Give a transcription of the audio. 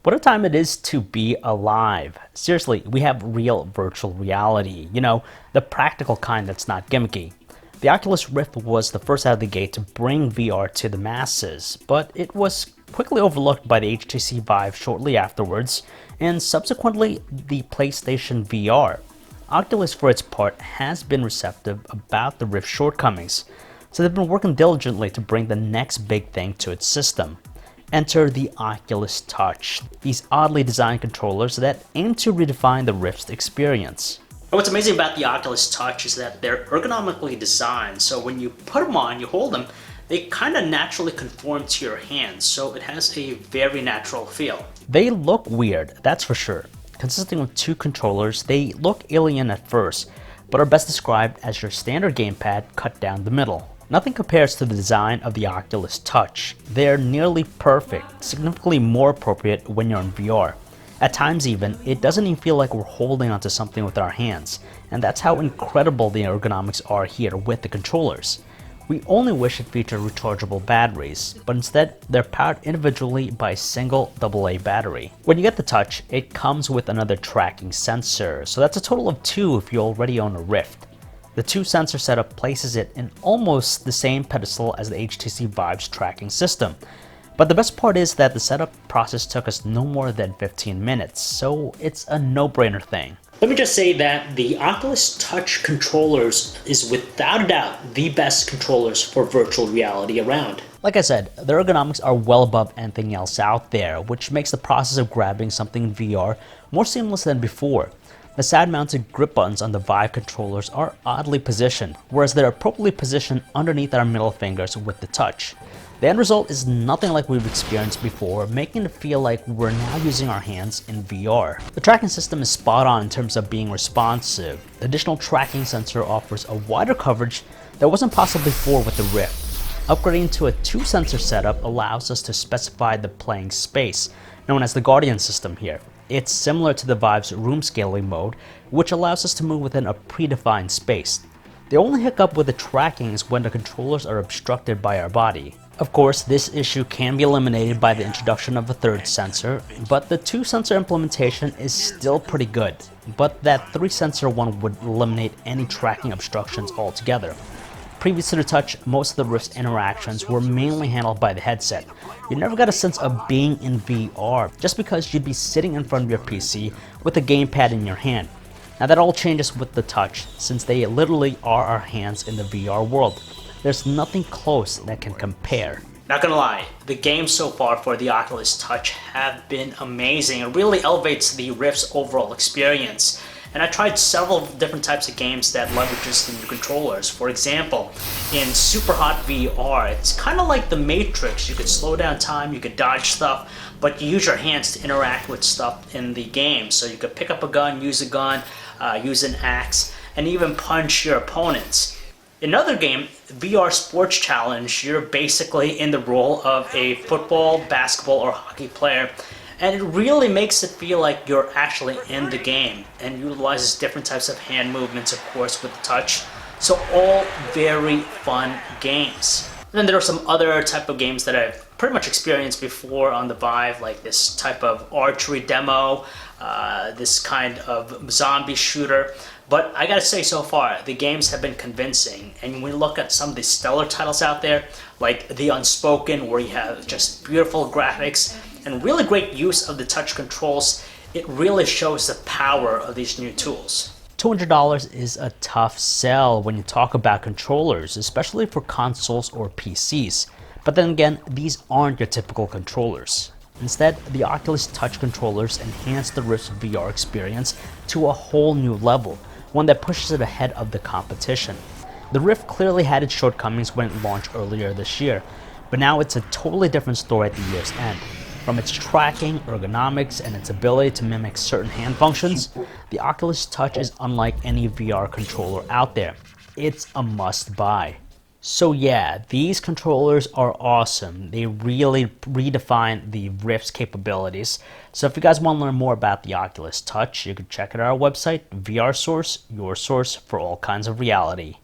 What a time it is to be alive. Seriously, we have real virtual reality. The practical kind that's not gimmicky. The Oculus Rift was the first out of the gate to bring VR to the masses, but it was quickly overlooked by the HTC Vive shortly afterwards, and subsequently the PlayStation VR. Oculus, for its part, has been receptive about the Rift's shortcomings, so they've been working diligently to bring the next big thing to its system. Enter the Oculus Touch, these oddly designed controllers that aim to redefine the Rift's experience. And what's amazing about the Oculus Touch is that they're ergonomically designed, so when you put them on, you hold them, they kind of naturally conform to your hands, so it has a very natural feel. They look weird, that's for sure. Consisting of two controllers, they look alien at first, but are best described as your standard gamepad cut down the middle. Nothing compares to the design of the Oculus Touch. They're nearly perfect, significantly more appropriate when you're in VR. At times even, it doesn't even feel like we're holding onto something with our hands, and that's how incredible the ergonomics are here with the controllers. We only wish it featured rechargeable batteries, but instead they're powered individually by a single AA battery. When you get the Touch, it comes with another tracking sensor, so that's a total of 2 if you already own a Rift. The 2-sensor setup places it in almost the same pedestal as the HTC Vive's tracking system. But the best part is that the setup process took us no more than 15 minutes, so it's a no-brainer thing. Let me just say that the Oculus Touch controllers is without a doubt the best controllers for virtual reality around. Like I said, the ergonomics are well above anything else out there, which makes the process of grabbing something in VR more seamless than before. The side-mounted grip buttons on the Vive controllers are oddly positioned, whereas they're appropriately positioned underneath our middle fingers with the Touch. The end result is nothing like we've experienced before, making it feel like we're now using our hands in VR. The tracking system is spot on in terms of being responsive. The additional tracking sensor offers a wider coverage that wasn't possible before with the Rift. Upgrading to a 2-sensor setup allows us to specify the playing space, known as the Guardian system here. It's similar to the Vive's room scaling mode, which allows us to move within a predefined space. The only hiccup with the tracking is when the controllers are obstructed by our body. Of course, this issue can be eliminated by the introduction of a 3rd sensor, but the 2-sensor implementation is still pretty good. But that 3-sensor one would eliminate any tracking obstructions altogether. Previous to the Touch, most of the Rift's interactions were mainly handled by the headset. You never got a sense of being in VR, just because you'd be sitting in front of your PC with a gamepad in your hand. Now that all changes with the Touch, since they literally are our hands in the VR world. There's nothing close that can compare. Not gonna lie, the games so far for the Oculus Touch have been amazing. It really elevates the Rift's overall experience. And I tried several different types of games that leverages the new controllers. For example, in Super Hot VR, it's kind of like the Matrix. You could slow down time, you could dodge stuff, but you use your hands to interact with stuff in the game. So you could pick up a gun, use an axe, and even punch your opponents. In another game, VR Sports Challenge, you're basically in the role of a football, basketball, or hockey player. And it really makes it feel like you're actually in the game, and utilizes different types of hand movements, of course, with the Touch. So all very fun games. And then there are some other type of games that I've pretty much experienced before on the Vive, like this type of archery demo, this kind of zombie shooter. But I gotta say, so far, the games have been convincing. And when we look at some of the stellar titles out there, like The Unspoken, where you have just beautiful graphics and really great use of the Touch controls, it really shows the power of these new tools. $200 is a tough sell when you talk about controllers, especially for consoles or PCs. But then again, these aren't your typical controllers. Instead, the Oculus Touch controllers enhance the Rift's VR experience to a whole new level, one that pushes it ahead of the competition. The Rift clearly had its shortcomings when it launched earlier this year, but now it's a totally different story at the year's end. From its tracking, ergonomics, and its ability to mimic certain hand functions, the Oculus Touch is unlike any VR controller out there. It's a must-buy. So yeah, these controllers are awesome. They really redefine the Rift's capabilities. So if you guys want to learn more about the Oculus Touch, you can check out our website, VR Source, your source for all kinds of reality.